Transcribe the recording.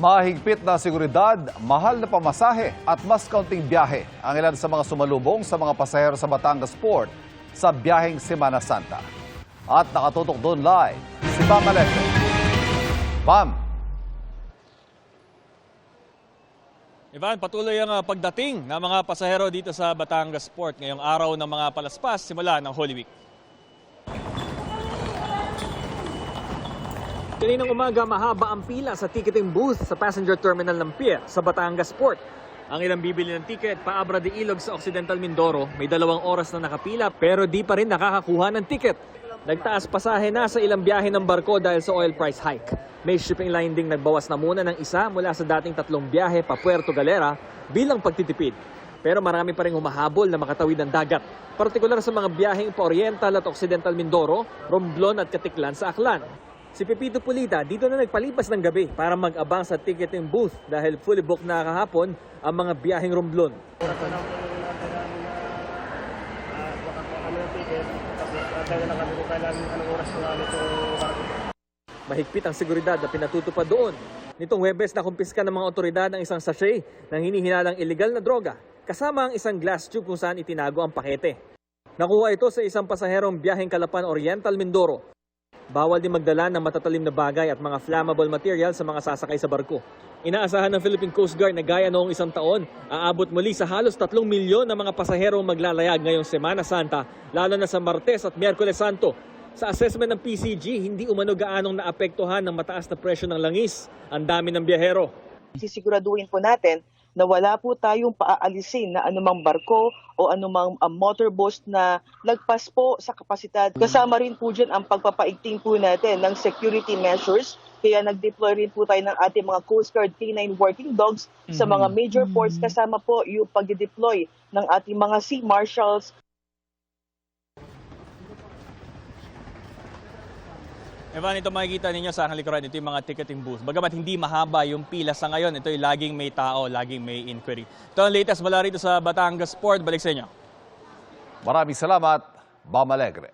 Mahigpit na seguridad, mahal na pamasahe at mas kaunting biyahe ang ilan sa mga sumalubong sa mga pasahero sa Batangas Port sa biyaheng Semana Santa. At nakatutok doon live si Pam Alete. Pam! Ivan, patuloy ang pagdating ng mga pasahero dito sa Batangas Port ngayong araw ng mga palaspas simula ng Holy Week. Kaninang umaga, mahaba ang pila sa ticketing booth sa passenger terminal ng pier sa Batangas Port. Ang ilang bibili ng ticket, paabra de Ilog sa Occidental Mindoro, may 2 oras na nakapila pero di pa rin nakakakuha ng ticket. Nagtaas pasahe na sa ilang biyahe ng barko dahil sa oil price hike. May shipping line ding nagbawas na muna ng isa mula sa dating 3 biyahe pa Puerto Galera bilang pagtitipid. Pero marami pa rin humahabol na makatawid ng dagat. Partikular sa mga biyaheng pa Oriental at Occidental Mindoro, Romblon at Katiklan sa Aklan. Si Pepito Pulita dito na nagpalipas ng gabi para mag-abang sa ticketing booth dahil fully booked na kahapon ang mga biyaheng Romblon. Mahigpit ang seguridad na pinatutupad doon. Nitong Huwebes na kumpiska ng mga otoridad ng isang sachet ng hinihinalang illegal na droga kasama ang isang glass tube kung saan itinago ang pakete. Nakuha ito sa isang pasaherong biyaheng Calapan Oriental Mindoro. Bawal din magdala ng matatalim na bagay at mga flammable material sa mga sasakay sa barko. Inaasahan ng Philippine Coast Guard na gaya noong isang taon, aabot muli sa halos 3 milyon na mga pasahero maglalayag ngayong Semana Santa, lalo na sa Martes at Miyerkules Santo. Sa assessment ng PCG, hindi umano gaanong naapektuhan ng mataas na presyo ng langis ang dami ng biyahero. Sisiguraduhin po natin na wala po tayong paaalisin na anumang barko o anumang motorboat na lagpas po sa kapasidad. Kasama rin po dyan ang pagpapaigting po natin ng security measures. Kaya nag-deploy rin po tayo ng ating mga Coast Guard K9 working dogs sa mga major ports. Kasama po yung pag-deploy ng ating mga sea marshals. Evan, ito makikita ninyo sa likuran, ito yung mga ticketing booth. Bagamat hindi mahaba yung pila sa ngayon, ito yung laging may tao, laging may inquiry. Ito ang latest mula rito sa Batangas Port. Balik sa inyo. Maraming salamat, Bam Alegre.